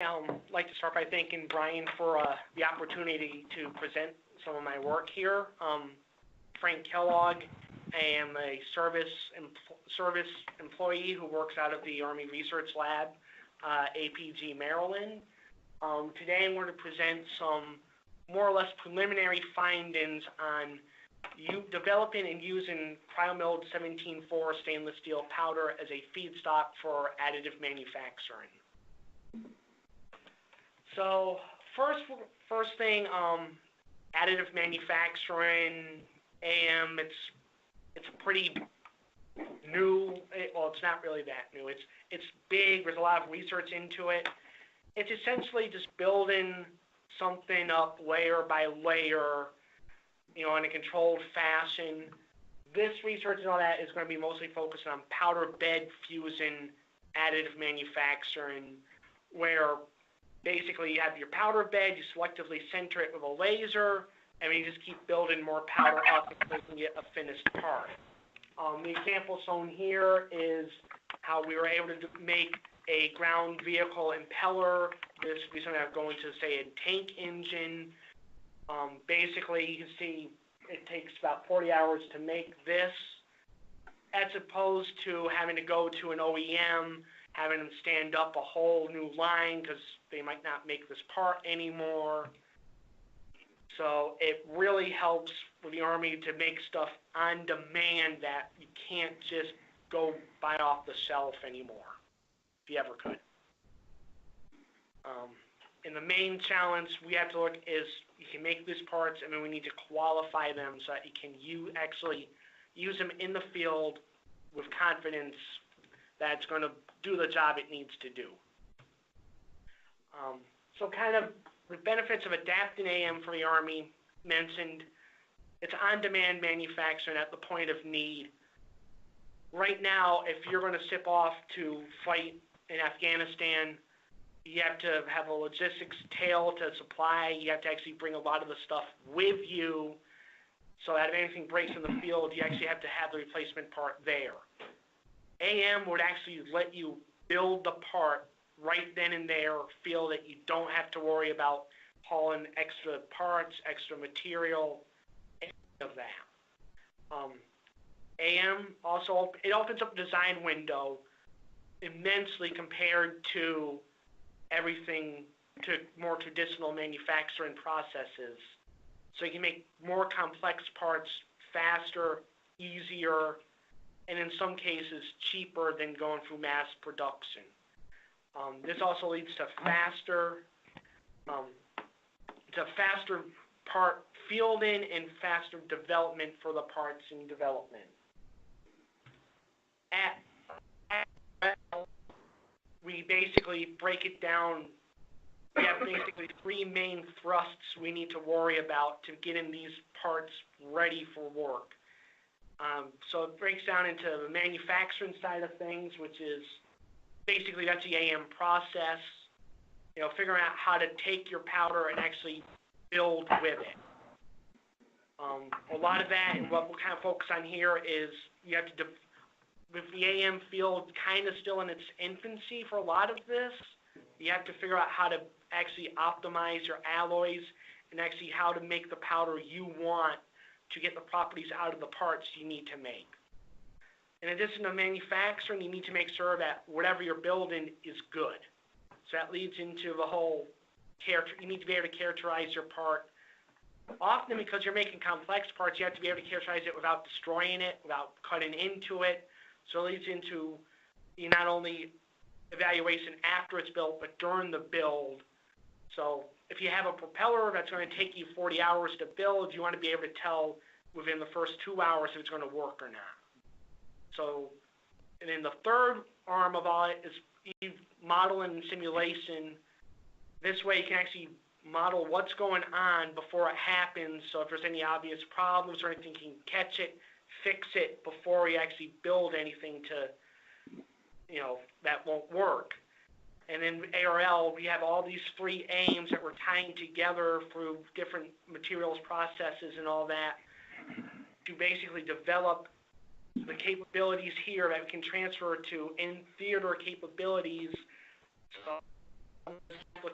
I'd like to start by thanking Brian for the opportunity to present some of my work here. Frank Kellogg. I am a service employee who works out of the Army Research Lab, APG, Maryland. Today I'm going to present some more or less preliminary findings on developing and using Cryomilled 17-4 stainless steel powder as a feedstock for additive manufacturing. So first thing, additive manufacturing, AM, it's pretty new. Well, it's not really that new. It's big. There's a lot of research into it. It's essentially just building something up layer by layer, in a controlled fashion. This research and all that is going to be mostly focused on powder bed fusion additive manufacturing, where basically you have your powder bed, you selectively center it with a laser, and you just keep building more powder up until you get a finished part. The example shown here is how we were able to make a ground vehicle impeller. This would be something that would go into, say, a tank engine. Basically, you can see it takes about 40 hours to make this, as opposed to having to go to an OEM, having them stand up a whole new line because they might not make this part anymore. So it really helps with the Army to make stuff on demand that you can't just go buy off the shelf anymore, if you ever could. And the main challenge we have to look is you can make these parts, and then we need to qualify them so that you can actually use them in the field with confidence that it's going to do the job it needs to do. So kind of the benefits of adapting AM for the Army mentioned. It's on-demand manufacturing at the point of need. Right now, if you're going to ship off to fight in Afghanistan, you have to have a logistics tail to supply. You have to actually bring a lot of the stuff with you so that if anything breaks in the field, you actually have to have the replacement part there. AM would actually let you build the part right then and there, feel that you don't have to worry about hauling extra parts, extra material, any of that. AM also, it opens up the design window immensely compared to everything, to more traditional manufacturing processes. So you can make more complex parts faster, easier, and in some cases cheaper than going through mass production. This also leads to faster part fielding and faster development for the parts in development. We basically break it down. We have basically three main thrusts we need to worry about to getting these parts ready for work. So it breaks down into the manufacturing side of things, which is basically that's the AM process. Figuring out how to take your powder and actually build with it. A lot of that, and what we'll kind of focus on here is you have to, with the AM field kind of still in its infancy for a lot of this, you have to figure out how to actually optimize your alloys and actually how to make the powder you want to get the properties out of the parts you need to make. In addition to manufacturing, you need to make sure that whatever you're building is good. So that leads into the whole you need to be able to characterize your part. Often because you're making complex parts, you have to be able to characterize it without destroying it, without cutting into it. So it leads into not only evaluation after it's built, but during the build. So if you have a propeller that's going to take you 40 hours to build, you want to be able to tell within the first 2 hours if it's going to work or not. So, and then the third arm of all it is modeling and simulation. This way you can actually model what's going on before it happens. So if there's any obvious problems or anything, you can catch it, fix it before you actually build anything to, that won't work. And then ARL, we have all these three aims that we're tying together through different materials processes and all that to basically develop the capabilities here that we can transfer to in-theater capabilities. So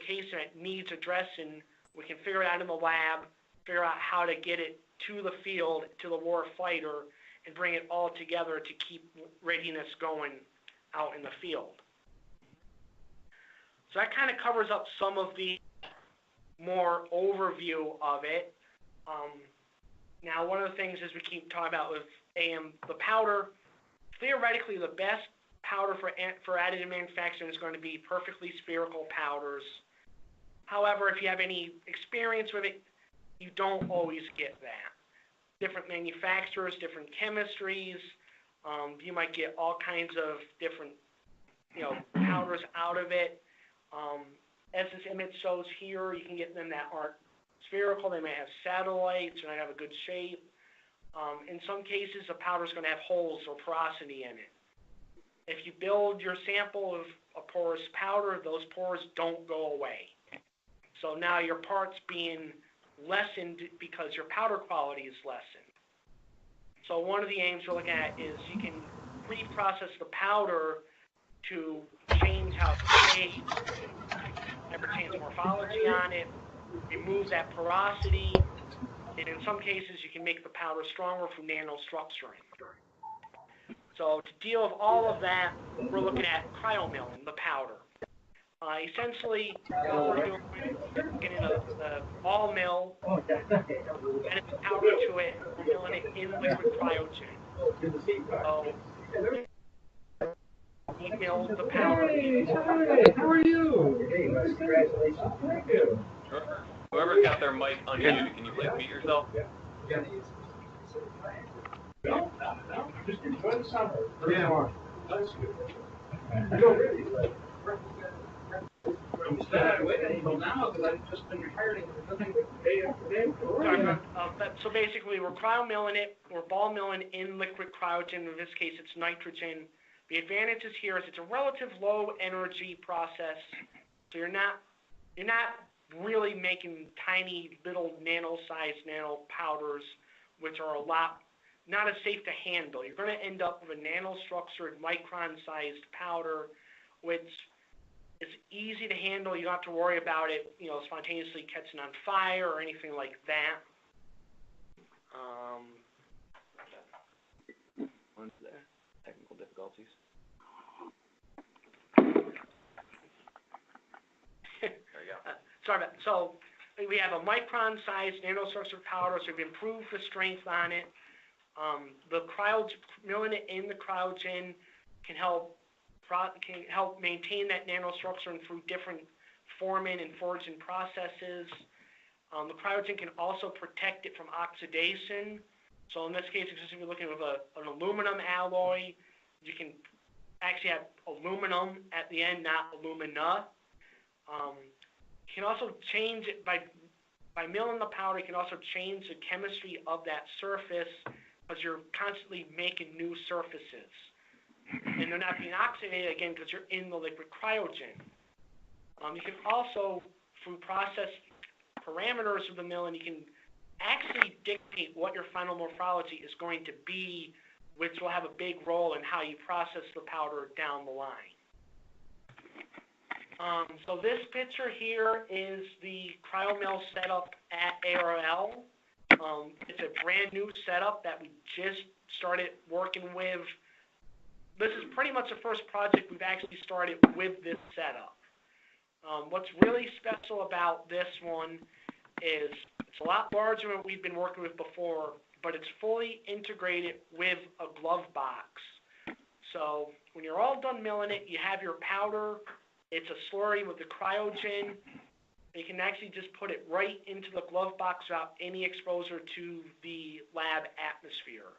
case that needs addressing, we can figure it out in the lab, figure out how to get it to the field, to the war fighter, and bring it all together to keep readiness going out in the field. So that kind of covers up some of the more overview of it. Now, one of the things is we keep talking about with the powder, theoretically the best powder for additive manufacturing is going to be perfectly spherical powders. However, if you have any experience with it, you don't always get that. Different manufacturers, different chemistries, you might get all kinds of different, powders out of it. As this image shows here, you can get them that aren't spherical. They may have satellites, or they have a good shape. In some cases, the powder is going to have holes or porosity in it. If you build your sample of a porous powder, those pores don't go away. So now your part's being lessened because your powder quality is lessened. So one of the aims we're looking at is you can pre-process the powder to change how it behaves, never change the morphology on it, remove that porosity, and in some cases you can make the powder stronger through nanostructuring. So to deal with all of that, we're looking at cryomilling the powder. Essentially, what we're doing is getting a ball mill, and it's powder to it, we're milling it in liquid cryogen. So we milled the powder. Hey, how are you? Hey, congratulations. Thank you. Whoever's got their mic unmuted, can you please mute yourself? No, just enjoy the summer. Yeah. That's good. No, really. I'm sad waiting until now because I've just been retired and there's nothing but day after day. So basically, we're cryomilling it. We're ball milling in liquid cryogen. In this case, it's nitrogen. The advantages here is it's a relative low energy process, so you're not really making tiny little nano-sized nano powders, which are not as safe to handle. You're going to end up with a nanostructured micron-sized powder, which is easy to handle. You don't have to worry about it, spontaneously catching on fire or anything like that. What's the technical difficulties? There you go. Sorry about that. So we have a micron-sized nanostructured powder, so we've improved the strength on it. The milling it in the cryogen can help maintain that nanostructure through different forming and forging processes. The cryogen can also protect it from oxidation. So in this case, if you're looking with an aluminum alloy, you can actually have aluminum at the end, not alumina. You can also change it by milling the powder. You can also change the chemistry of that surface because you're constantly making new surfaces. And they're not being oxidated, again, because you're in the liquid cryogen. You can also, through process parameters of the milling, you can actually dictate what your final morphology is going to be, which will have a big role in how you process the powder down the line. So this picture here is the cryomill setup at ARL. It's a brand new setup that we just started working with. This is pretty much the first project we've actually started with this setup. What's really special about this one is it's a lot larger than we've been working with before, but it's fully integrated with a glove box. So when you're all done milling it, you have your powder. It's a slurry with the cryogen. You can actually just put it right into the glove box without any exposure to the lab atmosphere.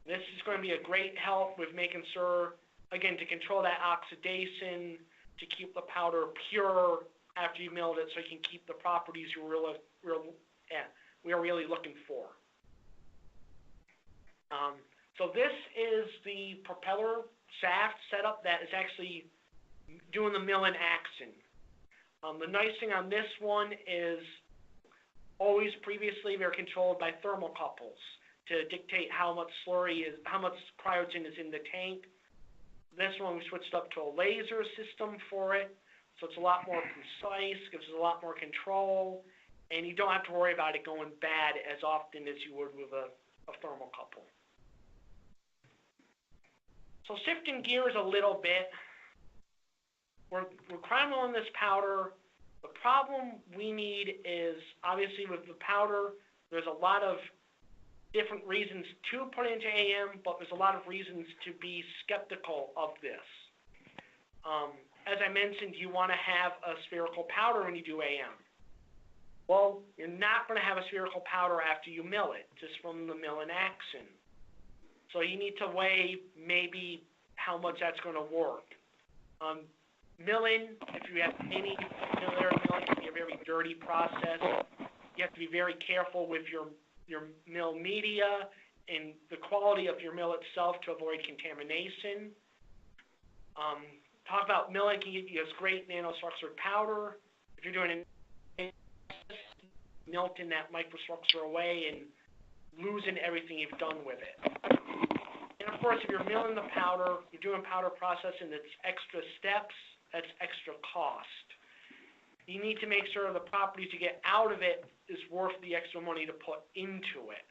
This is going to be a great help with making sure, again, to control that oxidation, to keep the powder pure after you milled it so you can keep the properties we are really looking for. So this is the propeller shaft setup that is actually doing the milling action. The nice thing on this one is always previously they were controlled by thermocouples to dictate how much cryogen is in the tank. This one we switched up to a laser system for it. So it's a lot more concise, gives us a lot more control, and you don't have to worry about it going bad as often as you would with a thermocouple. So shifting gears a little bit, we're cryomilling this powder. The problem we need is, obviously with the powder, there's a lot of different reasons to put it into AM, but there's a lot of reasons to be skeptical of this. As I mentioned, you want to have a spherical powder when you do AM. Well, you're not going to have a spherical powder after you mill it, just from the milling action. So you need to weigh maybe how much that's going to work. Milling, if you have any familiarity, milling can be a very dirty process. You have to be very careful with your mill media and the quality of your mill itself to avoid contamination. Talk about milling can give you this great nanostructured powder. If you're doing it, melting that microstructure away and losing everything you've done with it. And of course, if you're milling the powder, you're doing powder processing, that's extra steps, that's extra cost. You need to make sure the properties you get out of it is worth the extra money to put into it.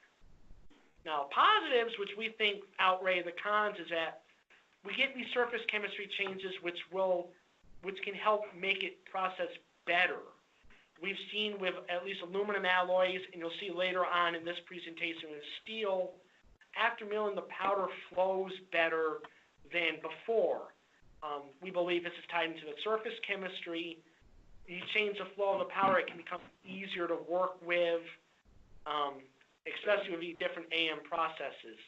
Now, positives, which we think outweigh the cons, is that we get these surface chemistry changes which can help make it process better. We've seen with at least aluminum alloys, and you'll see later on in this presentation with steel, after milling, the powder flows better than before. We believe this is tied into the surface chemistry. You change the flow of the powder, it can become easier to work with, especially with the different AM processes.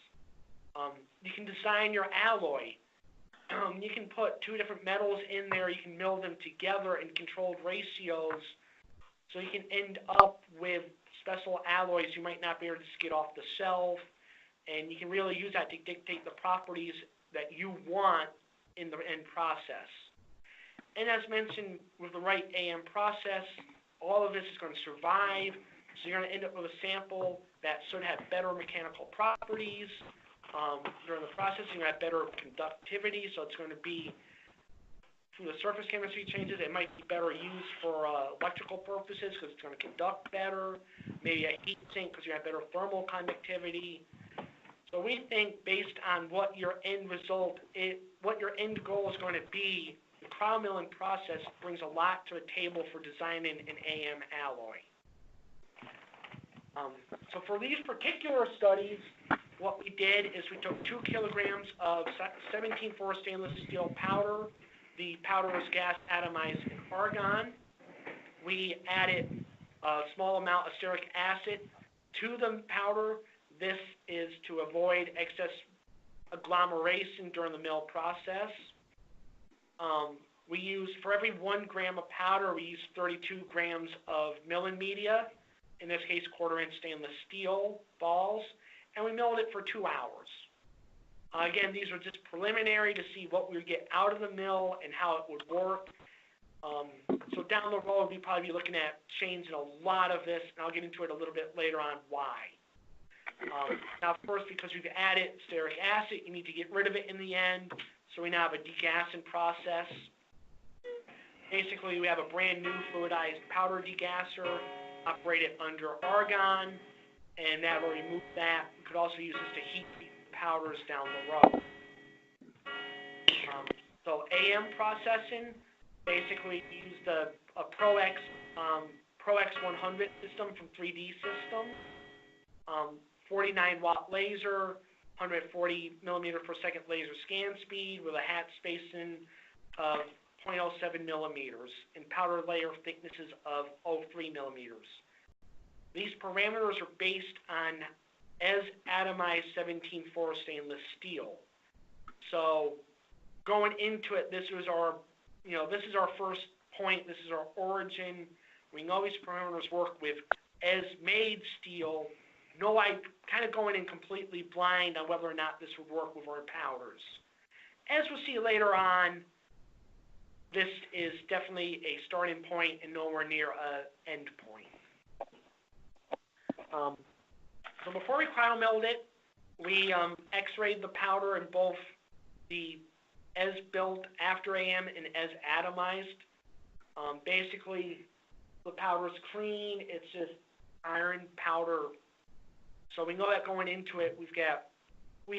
You can design your alloy. You can put two different metals in there. You can mill them together in controlled ratios, so you can end up with special alloys you might not be able to just get off the shelf, and you can really use that to dictate the properties that you want in the end process. And as mentioned, with the right AM process, all of this is going to survive, so you're going to end up with a sample that should have better mechanical properties. During the process, you're going to have better conductivity, so it's going to be, through the surface chemistry changes, it might be better used for electrical purposes because it's going to conduct better, maybe a heat sink because you have better thermal conductivity. So we think based on what your end result is, what your end goal is going to be, the cryomilling process brings a lot to the table for designing an AM alloy. So for these particular studies, what we did is we took 2 kilograms of 17-4 stainless steel powder. The powder was gas atomized in argon. We added a small amount of stearic acid to the powder. This is to avoid excess agglomeration during the mill process. We used, for every 1 gram of powder, we used 32 grams of milling media, in this case, 1/4-inch stainless steel balls, and we milled it for 2 hours. Again, these were just preliminary to see what we would get out of the mill and how it would work. So down the road, we'd probably be looking at changing a lot of this, and I'll get into it a little bit later on why. Now, first, because we've added stearic acid, you need to get rid of it in the end, so we now have a degassing process. Basically, we have a brand new fluidized powder degasser operated under argon, and that will remove that. We could also use this to heat powders down the road. So AM processing, basically used a ProX 100 system from 3D Systems, 49-watt laser, 140 millimeter per second laser scan speed with a hat spacing of 0.07 millimeters and powder layer thicknesses of 0.03 millimeters. These parameters are based on as atomized 17-4 stainless steel. So going into it, this was our, this is our first point. This is our origin. We know these parameters work with as made steel. Kind of going in completely blind on whether or not this would work with our powders. As we'll see later on, this is definitely a starting point and nowhere near an end point. So before we cryomilled it, we X-rayed the powder in both the as built after AM and as atomized Basically, the powder's clean. It's just iron powder. So we know that going into it, we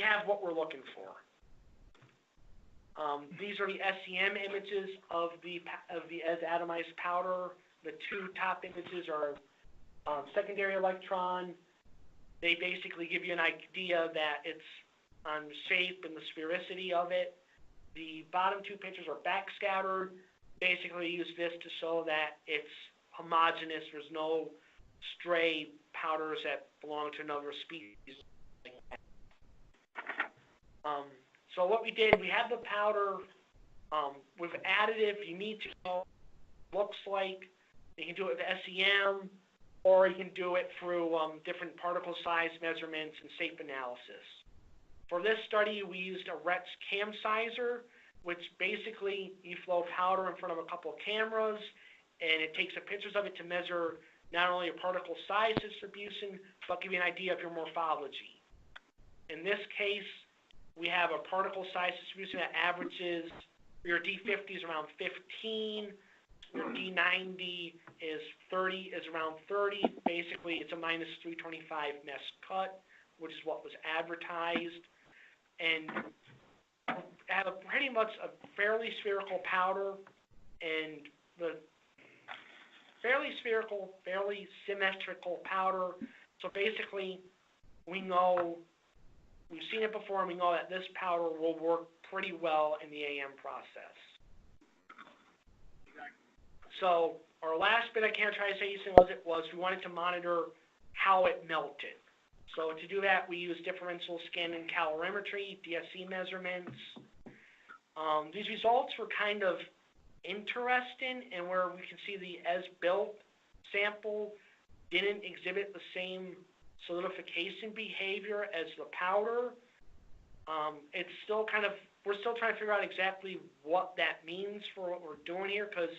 have what we're looking for. These are the SEM images of the as atomized powder. The two top images are secondary electron. They basically give you an idea that it's on the shape and the sphericity of it. The bottom two pictures are backscattered. Basically use this to show that it's homogeneous. There's no stray powders that belong to another species. So what we did, we have the powder with additive. You need to know what it looks like. You can do it with SEM, or you can do it through different particle size measurements and shape analysis. For this study, we used a RETS cam sizer, which basically you flow powder in front of a couple of cameras, and it takes the pictures of it to measure not only your particle size distribution, but give you an idea of your morphology. In this case, we have a particle size distribution that averages, your D50 is around 15, your D90 is around 30. Basically, it's a minus 325 mesh cut, which is what was advertised. And have pretty much a fairly spherical powder, and the fairly spherical, fairly symmetrical powder. So basically, we know, we've seen it before, and we know that this powder will work pretty well in the AM process. So our last bit of characterization was we wanted to monitor how it melted. So to do that, we use differential skin and calorimetry, DSC measurements. These results were kind of interesting, and where we can see the as-built sample didn't exhibit the same solidification behavior as the powder. It's still kind of, we're still trying to figure out exactly what that means for what we're doing here, because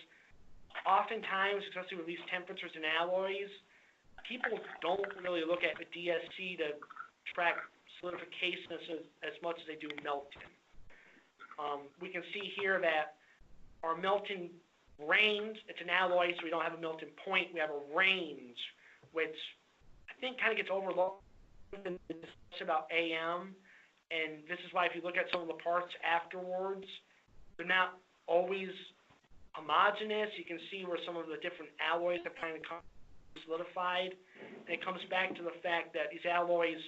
oftentimes, especially with these temperatures and alloys, people don't really look at the DSC to track solidification as much as they do melting. We can see here that our melting range, it's an alloy, so we don't have a melting point, we have a range, which I think kind of gets overlooked in the discussion about AM, and this is why if you look at some of the parts afterwards, they're not always homogeneous. You can see where some of the different alloys have kind of solidified, and it comes back to the fact that these alloys,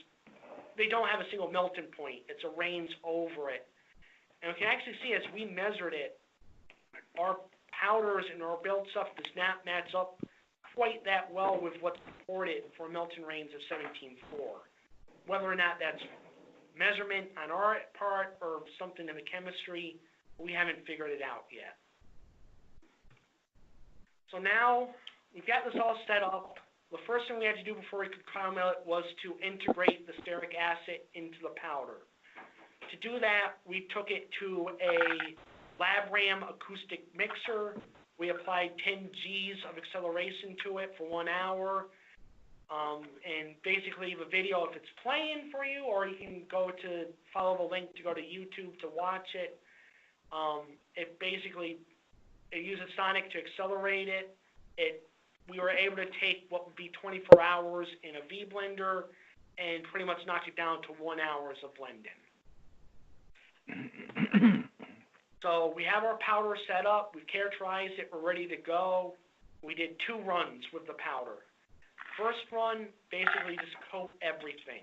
they don't have a single melting point. It's a range over it. And we can actually see as we measured it, our powders and our build stuff does not match up quite that well with what's reported for a melting range of 17.4. Whether or not that's measurement on our part or something in the chemistry, we haven't figured it out yet. So now we've got this all set up. The first thing we had to do before we could cryomill it was to integrate the stearic acid into the powder. To do that, we took it to a lab RAM acoustic mixer. We applied 10 Gs of acceleration to it for 1 hour. And basically the video, if it's playing for you, or you can go to follow the link to go to YouTube to watch it. It basically, it uses sonic to accelerate it. We were able to take what would be 24 hours in a V blender and pretty much knock it down to 1 hour of blending. So we have our powder set up, we've characterized it, we're ready to go. We did 2 runs with the powder. First run, basically just coat everything.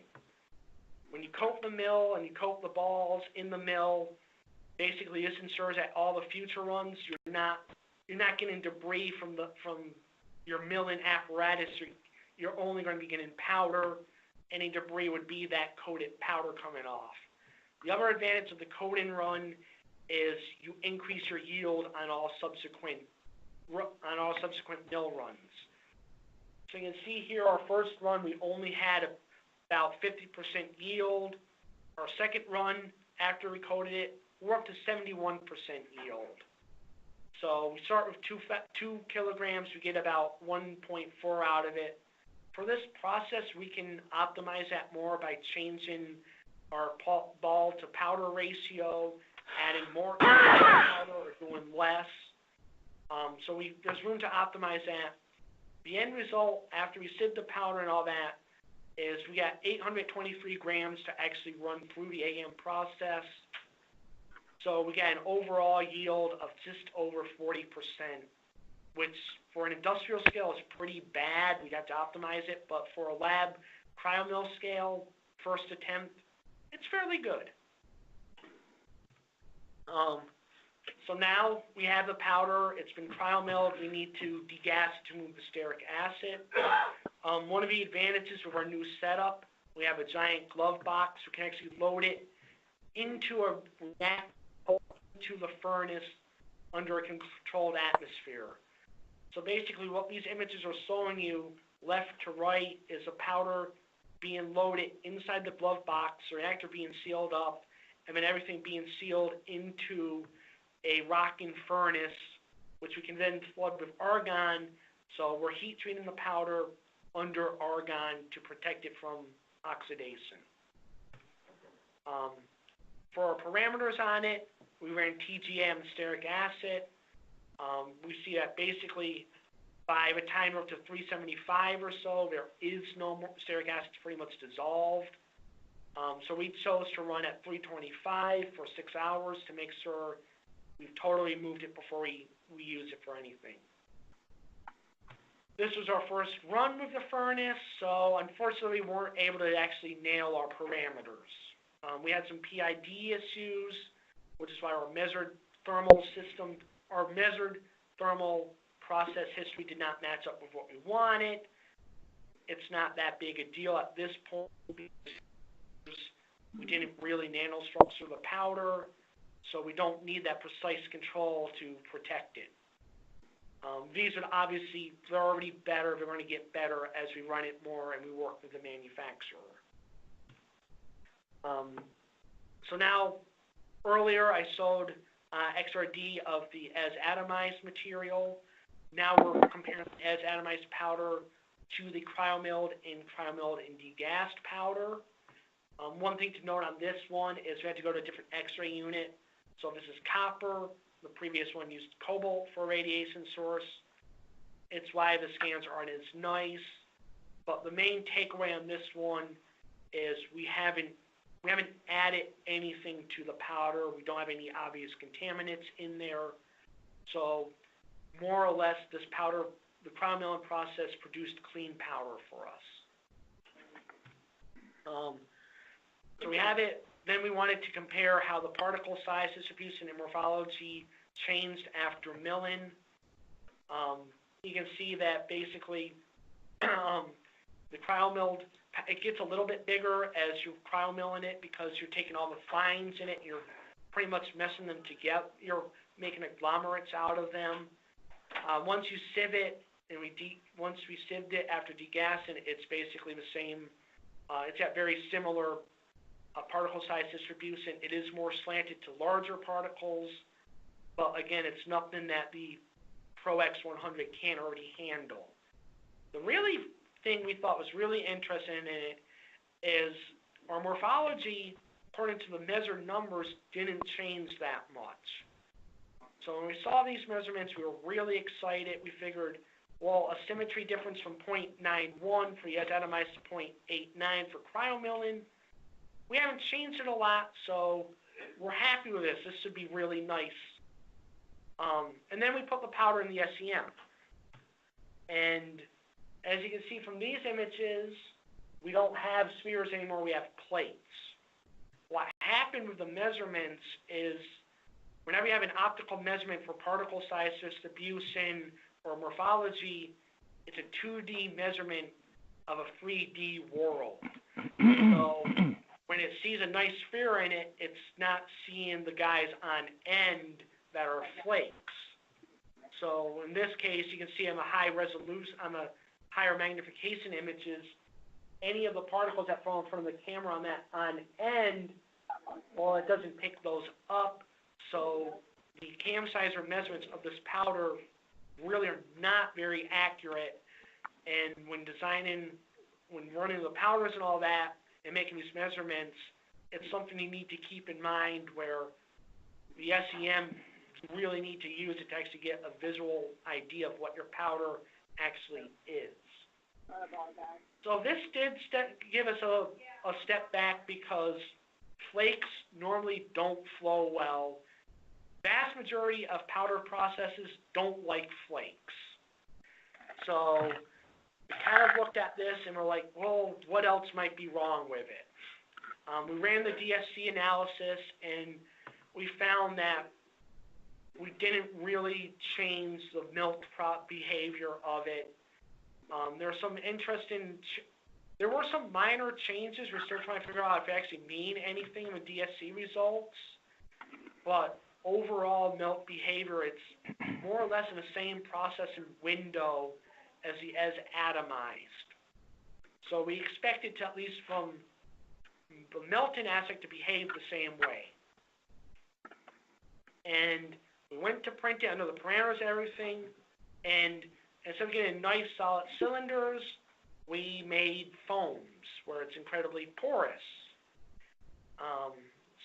When you coat the mill and you coat the balls in the mill, basically this ensures that all the future runs, you're not getting debris from your milling apparatus. You're only going to be getting powder. Any debris would be that coated powder coming off. The other advantage of the coating run is you increase your yield on all subsequent mill runs. So you can see here our first run, we only had about 50% yield. Our second run, after we coated it, we're up to 71% yield. So we start with 2 kilograms, we get about 1.4 out of it. For this process, we can optimize that more by changing our ball to powder ratio, adding more powder or doing less. So there's room to optimize that. The end result, after we sieve the powder and all that, is we got 823 grams to actually run through the AM process. So we got an overall yield of just over 40%, which for an industrial scale is pretty bad. We'd have to optimize it, but for a lab cryomill scale, first attempt, it's fairly good. So now we have the powder. It's been cryomilled. We need to degas to move the stearic acid. One of the advantages of our new setup, we have a giant glove box. We can actually load it into the furnace under a controlled atmosphere. So basically what these images are showing you left to right is a powder being loaded inside the glove box, the reactor being sealed up, and then everything being sealed into a rocking furnace, which we can then flood with argon. So we're heat treating the powder under argon to protect it from oxidation. For our parameters on it, we ran TGA and stearic acid. We see that basically by the time we're up to 375 or so, there is no more stearic acid. It's pretty much dissolved. So we chose to run at 325 for 6 hours to make sure we've totally moved it before we use it for anything. This was our first run with the furnace, so unfortunately we weren't able to actually nail our parameters. We had some PID issues, which is why our measured thermal process history did not match up with what we wanted. It's not that big a deal at this point because we didn't really nanostructure the powder, so we don't need that precise control to protect it. These would obviously, they're already better. They're going to get better as we run it more and we work with the manufacturer. So now, earlier I showed XRD of the as atomized material. Now we're comparing as atomized powder to the cryomilled and degassed powder. One thing to note on this one is we had to go to a different X-ray unit. So this is copper. The previous one used cobalt for radiation source. It's why the scans aren't as nice. But the main takeaway on this one is we haven't added anything to the powder. We don't have any obvious contaminants in there. So more or less, this powder, the cryomilling process produced clean powder for us. So we have it. Then we wanted to compare how the particle size distribution and morphology changed after milling. You can see that basically the cryomilled, it gets a little bit bigger as you're cryomilling it because you're taking all the fines in it. You're pretty much messing them together. You're making agglomerates out of them. Once you sieve it, and once we sieved it after degassing, it's basically the same. It's got very similar particle size distribution. It is more slanted to larger particles, but again, it's nothing that the Pro X100 can't already handle. The really thing we thought was really interesting in it is our morphology, according to the measured numbers, didn't change that much. So when we saw these measurements, we were really excited. We figured, well, a symmetry difference from 0.91 for the atomized to 0.89 for cryomilling. We haven't changed it a lot, so we're happy with this. This should be really nice. And then we put the powder in the SEM. And as you can see from these images, we don't have spheres anymore, we have plates. What happened with the measurements is whenever you have an optical measurement for particle size distribution or morphology, it's a 2D measurement of a 3D world. So when it sees a nice sphere in it, it's not seeing the guys on end that are flakes. So in this case, you can see on the high resolution, on the higher magnification images, any of the particles that fall in front of the camera on that on end, well, it doesn't pick those up. So the cam size or measurements of this powder really are not very accurate. And when designing, when running the powders and all that, and making these measurements, it's something you need to keep in mind where the SEM you really need to use it to actually get a visual idea of what your powder actually is. So this did give us a step back because flakes normally don't flow well. Vast majority of powder processes don't like flakes. So we kind of looked at this and we're like, well, what else might be wrong with it? We ran the DSC analysis and we found that we didn't really change the melt behavior of it. There were some minor changes. We're still trying to figure out if it actually mean anything with DSC results. But overall melt behavior, it's more or less in the same processing window as the atomized. So we expect it to, at least from the melting aspect, to behave the same way. And we went to print it under the parameters and everything, and instead of getting nice solid cylinders, we made foams where it's incredibly porous.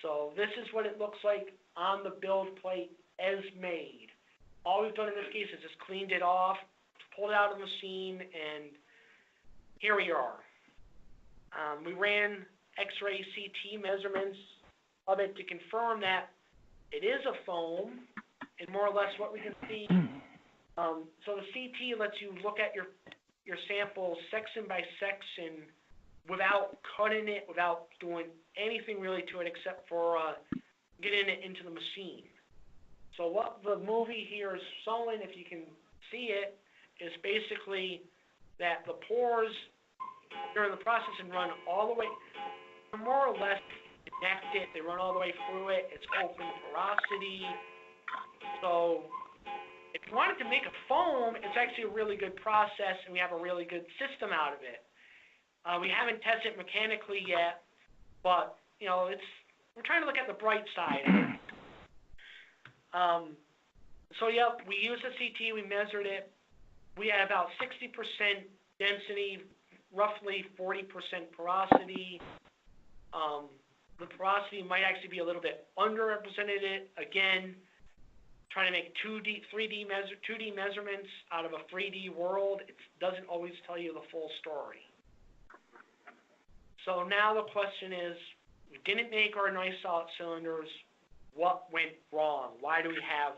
So this is what it looks like on the build plate as made. All we've done in this case is just cleaned it off, pulled it out of the machine, and here we are. We ran X-ray CT measurements of it to confirm that it is a foam, and more or less what we can see. So the CT lets you look at your sample section by section without cutting it, without doing anything really to it except for getting it into the machine. So what the movie here is showing, if you can see it, is basically that the pores during the processing run all the way, more or less connected. They run all the way through it. It's open porosity. So if you wanted to make a foam, it's actually a really good process, and we have a really good system out of it. We haven't tested it mechanically yet, but we're trying to look at the bright side. So yep, we used the CT. We measured it. We had about 60% density, roughly 40% porosity. The porosity might actually be a little bit underrepresented. Again, trying to make 2D measurements out of a 3D world, it doesn't always tell you the full story. So now the question is, we didn't make our nice solid cylinders. What went wrong? Why do we have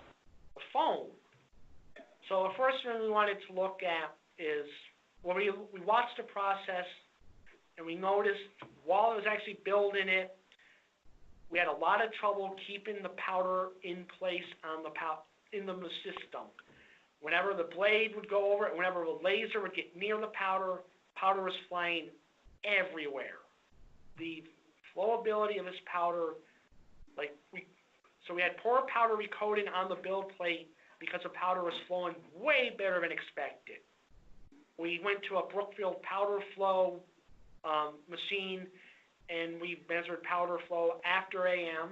a foam? So the first thing we wanted to look at is, well, we watched the process, and we noticed while it was actually building it, we had a lot of trouble keeping the powder in place on in the system. Whenever the blade would go over it, whenever the laser would get near the powder was flying everywhere. The flowability of this powder, so we had poor powder recoating on the build plate because the powder was flowing way better than expected. We went to a Brookfield powder flow machine, and we measured powder flow after AM.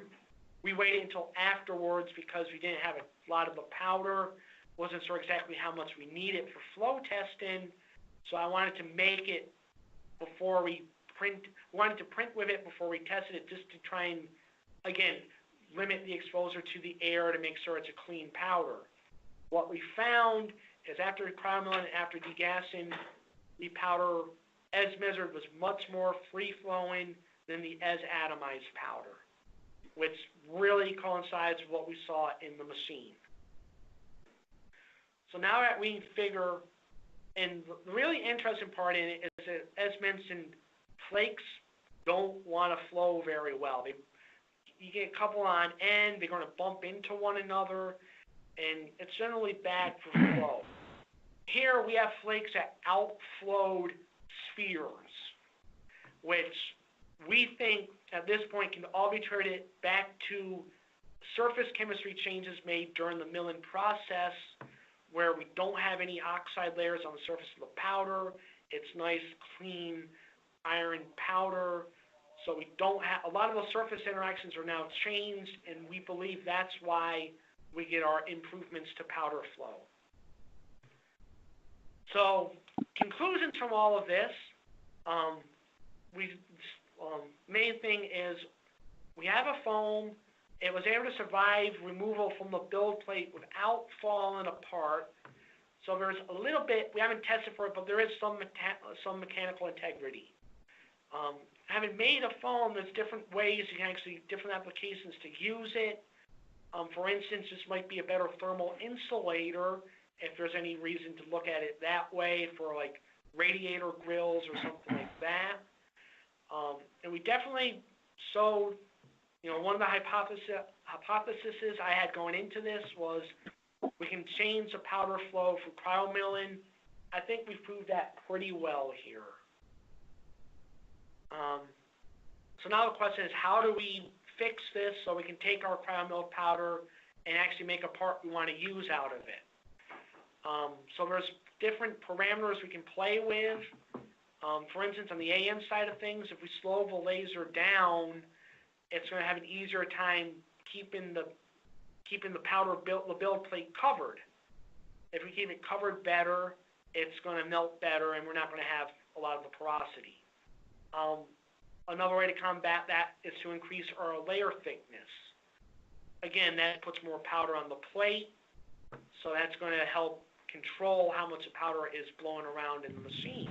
We waited until afterwards because we didn't have a lot of the powder, wasn't sure exactly how much we needed for flow testing, so I wanted to make it before we print with it before we tested it, just to try and, again, limit the exposure to the air to make sure it's a clean powder. What we found is after cryomilling and after degassing, the powder, as measured, was much more free-flowing than the as atomized powder, which really coincides with what we saw in the machine. So now that we figure, and the really interesting part in it is that, as mentioned, flakes don't want to flow very well. You get a couple on end, they're going to bump into one another, and it's generally bad for flow. Here we have flakes that outflowed spheres, which we think at this point can all be treated back to surface chemistry changes made during the milling process, where we don't have any oxide layers on the surface of the powder. It's nice, clean iron powder. So we don't have, a lot of the surface interactions are now changed, and we believe that's why we get our improvements to powder flow. So conclusions from all of this, main thing is we have a foam. It was able to survive removal from the build plate without falling apart. So there's a little bit, we haven't tested for it, but there is some mechanical integrity. Having made a foam, there's different ways, you can actually, different applications to use it. For instance, this might be a better thermal insulator if there's any reason to look at it that way for like radiator grills or something like that. And we definitely, so, you know, one of the hypotheses I had going into this was we can change the powder flow for cryomilling. I think we've proved that pretty well here. So now the question is, how do we fix this so we can take our cryomilled powder and actually make a part we want to use out of it? So there's different parameters we can play with. For instance, on the AM side of things, if we slow the laser down, it's going to have an easier time keeping the powder the build plate covered. If we keep it covered better, it's going to melt better, and we're not going to have a lot of the porosity. Another way to combat that is to increase our layer thickness. Again, that puts more powder on the plate, so that's going to help control how much the powder is blowing around in the machine.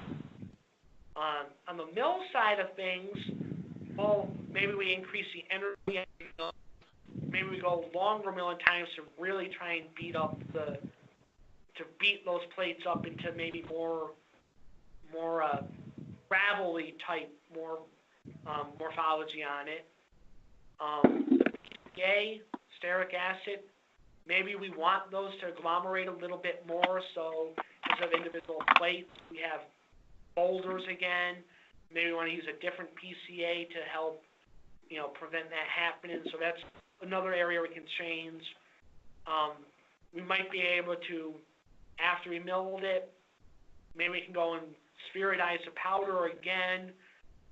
On the mill side of things, well, maybe we increase the energy. Maybe we go longer milling times to really try and beat those plates up into maybe more gravelly type, more morphology on it. Stearic acid, maybe we want those to agglomerate a little bit more, so instead of individual plates, we have boulders again. Maybe we want to use a different PCA to help, you know, prevent that happening. So that's another area we can change. We might be able to, after we milled it, maybe we can go and sphericize the powder again.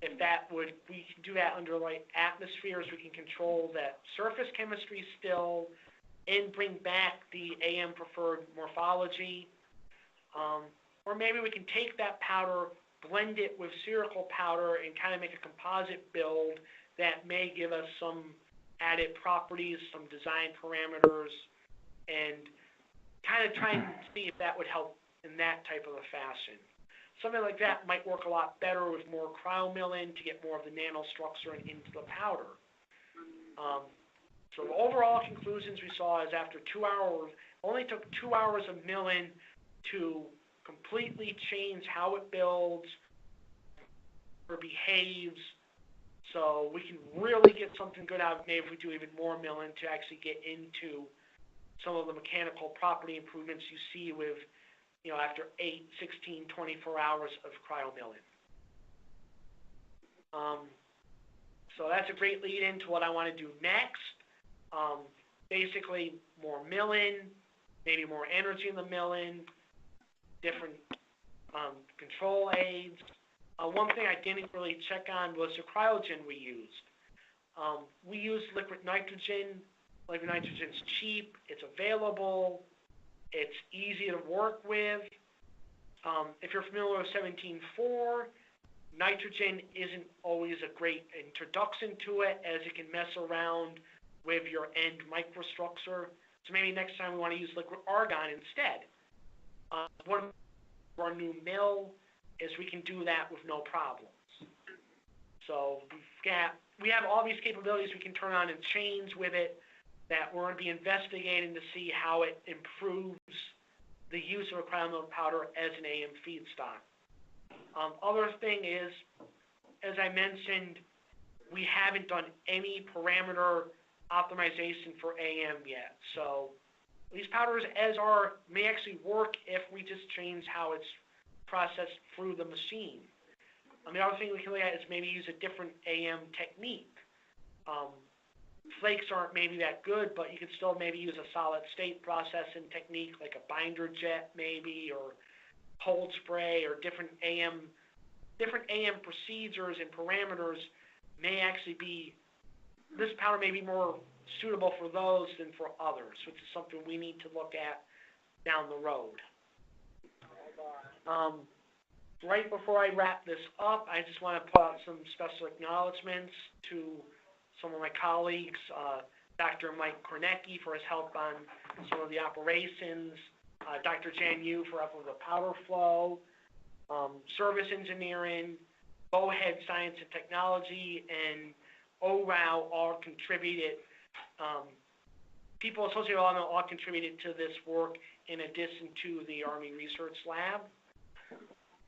If that would, we can do that under like atmospheres. We can control that surface chemistry still, and bring back the AM preferred morphology. Or maybe we can take that powder, blend it with spherical powder, and kind of make a composite build that may give us some added properties, some design parameters, and kind of try and see if that would help in that type of a fashion. Something like that might work a lot better with more cryomilling to get more of the nanostructure into the powder. So the overall conclusions we saw is after 2 hours, only took 2 hours of milling to completely change how it builds or behaves. So we can really get something good out of it maybe if we do even more milling to actually get into some of the mechanical property improvements you see with, you know, after 8, 16, 24 hours of cryomilling. So that's a great lead into what I want to do next. Basically, more milling, maybe more energy in the milling, different control aids. One thing I didn't really check on was the cryogen we used. We used liquid nitrogen. Liquid nitrogen's cheap, it's available, it's easy to work with. If you're familiar with 17.4, nitrogen isn't always a great introduction to it, as it can mess around with your end microstructure. So maybe next time we want to use liquid argon instead. One of our new mill is we can do that with no problems. So we have all these capabilities we can turn on and change with it that we're going to be investigating to see how it improves the use of a cryomilled powder as an AM feedstock. Other thing is, as I mentioned, we haven't done any parameter optimization for AM yet. So these powders as are may actually work if we just change how it's processed through the machine. The other thing we can look at is maybe use a different AM technique. Flakes aren't maybe that good, but you could still maybe use a solid state processing technique like a binder jet maybe, or cold spray, or different AM procedures and parameters may actually be, this powder may be more suitable for those than for others, which is something we need to look at down the road. Right before I wrap this up, I just want to put out some special acknowledgments to some of my colleagues. Dr. Mike Kornecki for his help on some of the operations, Dr. Jan Yu for help with the powder flow, SURIVCE Engineering, Bowhead Science and Technology, and ORAL all contributed. People associated with all contributed to this work in addition to the Army Research Lab.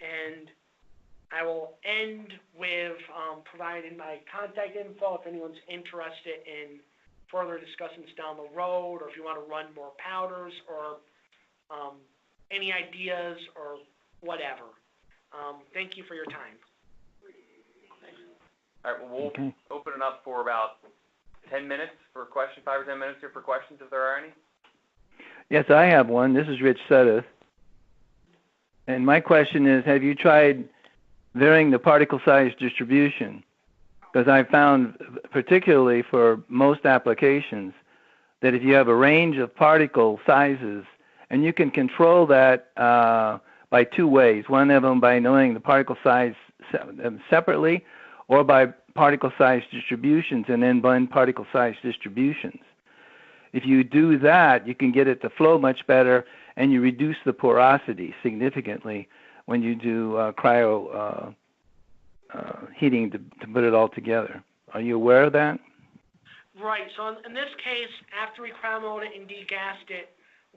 And I will end with providing my contact info if anyone's interested in further discussions down the road, or if you want to run more powders, or any ideas or whatever. Thank you for your time. All right, well, we'll open it up for about 10 minutes for questions, 5 or 10 minutes here for questions, if there are any. Yes, I have one. This is Rich Suddeth. And my question is, have you tried varying the particle size distribution? Because I found, particularly for most applications, that if you have a range of particle sizes, and you can control that by two ways. One of them by knowing the particle size separately, or by particle size distributions, and then blend particle size distributions. If you do that, you can get it to flow much better, and you reduce the porosity significantly when you do cryo heating to put it all together. Are you aware of that? Right. So in this case, after we cryomilled it and degassed it,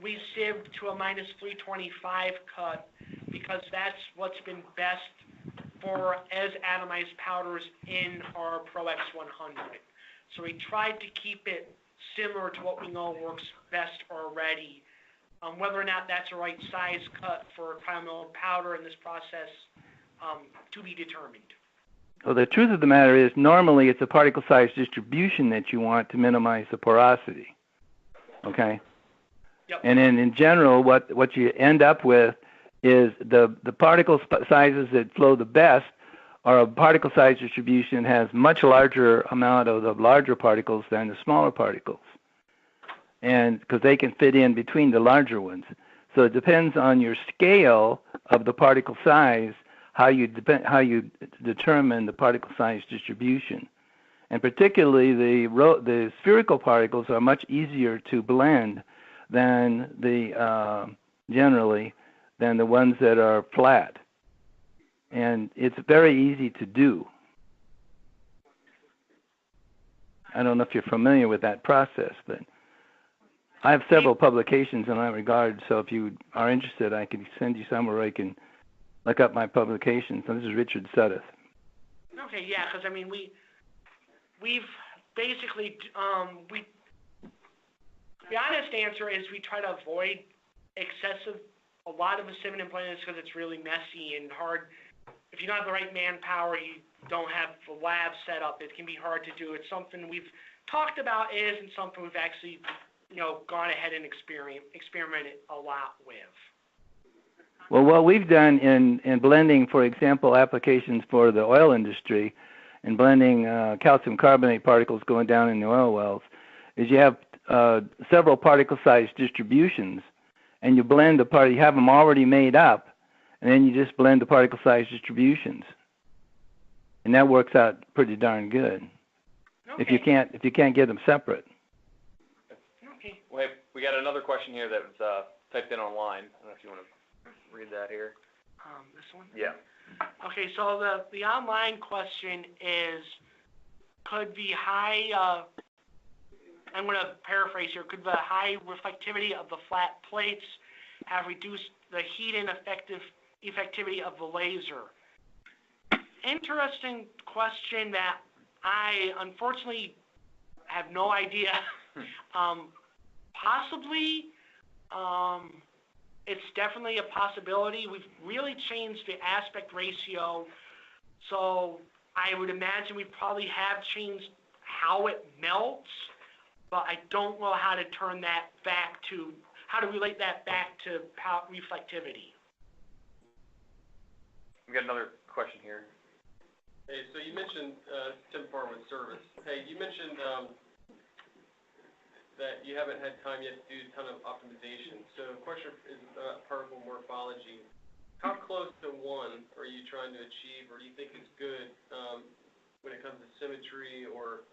we sieved to a minus 325 cut because that's what's been best for as atomized powders in our Pro X100. So we tried to keep it similar to what we know works best already. Whether or not that's the right size cut for cryomilled powder in this process, to be determined. Well, the truth of the matter is, normally it's a particle size distribution that you want to minimize the porosity. Okay? Yep. And then in general, what you end up with is the particle sizes that flow the best are a particle size distribution has much larger amount of the larger particles than the smaller particles, and because they can fit in between the larger ones. So it depends on your scale of the particle size, how you determine the particle size distribution. And particularly the spherical particles are much easier to blend than generally than the ones that are flat. And it's very easy to do. I don't know if you're familiar with that process, but I have several publications in that regard, so if you are interested, I can send you some, or I can look up my publications. So this is Richard Suddeth. Okay, yeah, because I mean, we've basically, the honest answer is we try to avoid a lot of assignment and blending because it's really messy and hard. If you don't have the right manpower, you don't have the lab set up, it can be hard to do. It's something we've talked about, isn't something we've actually, gone ahead and experimented a lot with. Well, what we've done in blending, for example, applications for the oil industry, and blending calcium carbonate particles going down in the oil wells, is you have several particle size distributions, and you blend the part. You have them already made up, and then you just blend the particle size distributions, and that works out pretty darn good. Okay. If you can't get them separate. Okay. Well, hey, we got another question here that was typed in online. I don't know if you want to read that here. This one? Yeah. Okay, so the online question is, could the high, I'm going to paraphrase here, could the high reflectivity of the flat plates have reduced the heat and effectivity of the laser? Interesting question that I unfortunately have no idea. Possibly. It's definitely a possibility. We've really changed the aspect ratio, so I would imagine we probably have changed how it melts, but I don't know how to turn that back to, how to relate that back to reflectivity. We got another question here. Hey, so you mentioned, Tim Farr with SURIVCE. Hey, you mentioned that you haven't had time yet to do a ton of optimization. So the question is about particle morphology. How close to 1 are you trying to achieve, or do you think is good when it comes to symmetry or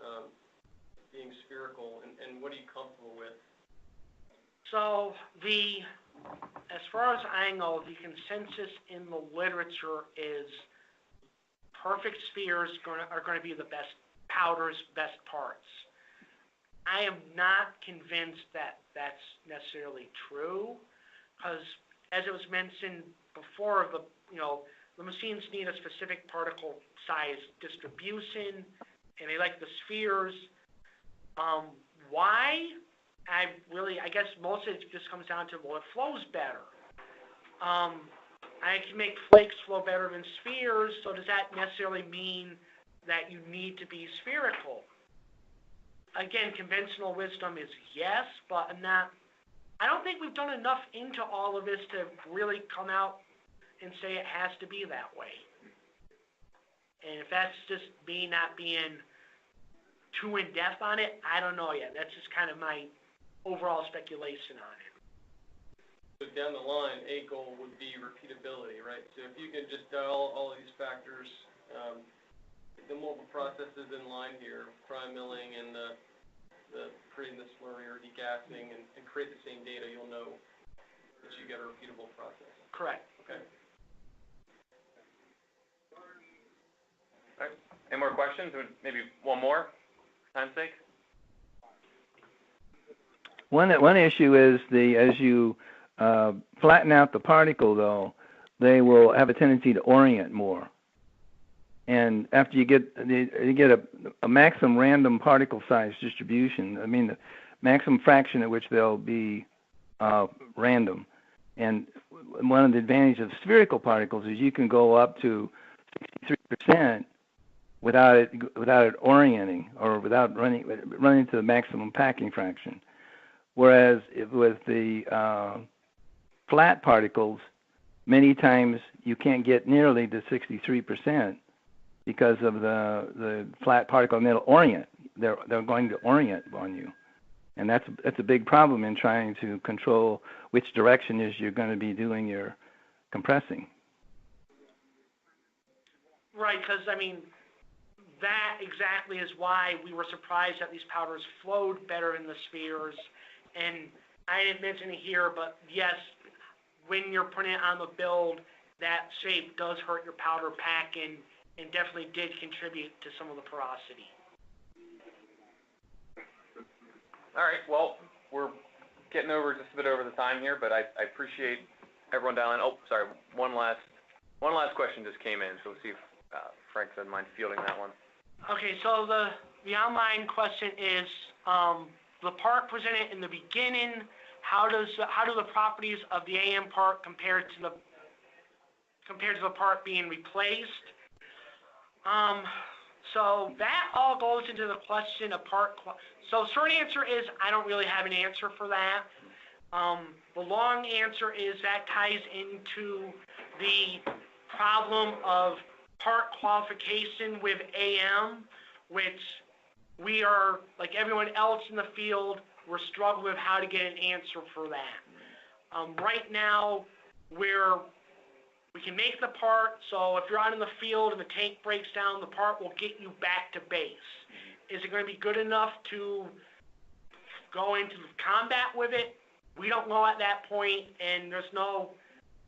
being spherical, and what are you comfortable with? So as far as I know, the consensus in the literature is perfect spheres are going to be the best powders, best parts. I am not convinced that that's necessarily true, because as it was mentioned before, the machines need a specific particle size distribution, and they like the spheres. Why? I guess most of it just comes down to, well, it flows better. I can make flakes flow better than spheres, so does that necessarily mean that you need to be spherical? Again, conventional wisdom is yes, but I don't think we've done enough into all of this to really come out and say it has to be that way. And if that's just me not being too in-depth on it, I don't know yet. That's just kind of my overall speculation on it. So down the line, a goal would be repeatability, right? So if you can just dial all of these factors, the multiple processes in line here, Cryomilling and the creating the slurry or degassing and create the same data, you'll know that you get a repeatable process. Correct. Okay. All right. Any more questions? Maybe one more, for time's sake? One issue is as you flatten out the particle, though, they will have a tendency to orient more. And after you get a maximum random particle size distribution, I mean the maximum fraction at which they'll be random. And one of the advantages of spherical particles is you can go up to 63% without it orienting or without running to the maximum packing fraction. Whereas with the flat particles, many times you can't get nearly to 63% because of the flat particle, and they'll orient. They're going to orient on you, and that's a big problem in trying to control which direction is you're going to be doing your compressing. Right, because that exactly is why we were surprised that these powders flowed better in the spheres. And I didn't mention it here, but yes, when you're putting it on the build, that shape does hurt your powder packing and definitely did contribute to some of the porosity. All right, well, we're getting just a bit over the time here, but I appreciate everyone dialing in. Oh, sorry, one last question just came in, so we'll see if Frank doesn't mind fielding that one. Okay, so the online question is, the part presented in the beginning, how do the properties of the AM part compare to the part being replaced? So that all goes into the question of so short answer is I don't really have an answer for that. The long answer is that ties into the problem of part qualification with AM, which we are, like everyone else in the field, we're struggling with how to get an answer for that. Right now, we can make the part, so if you're out in the field and the tank breaks down, the part will get you back to base. Is it going to be good enough to go into combat with it? We don't know at that point, and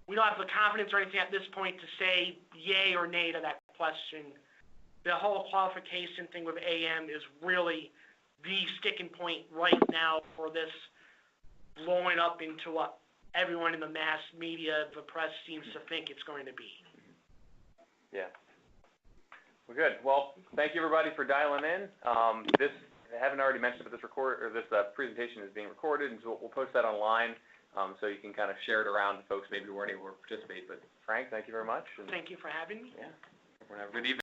we don't have the confidence or anything at this point to say yay or nay to that question. The whole qualification thing with AM is really the sticking point right now for this blowing up into what everyone in the mass media, the press, seems to think it's going to be. Yeah. Well, good. Well, thank you everybody for dialing in. I haven't already mentioned, but this presentation is being recorded, and so we'll post that online, so you can kind of share it around to folks maybe who weren't able to participate. But Frank, thank you very much. Thank you for having me. Yeah. Everyone have a good evening.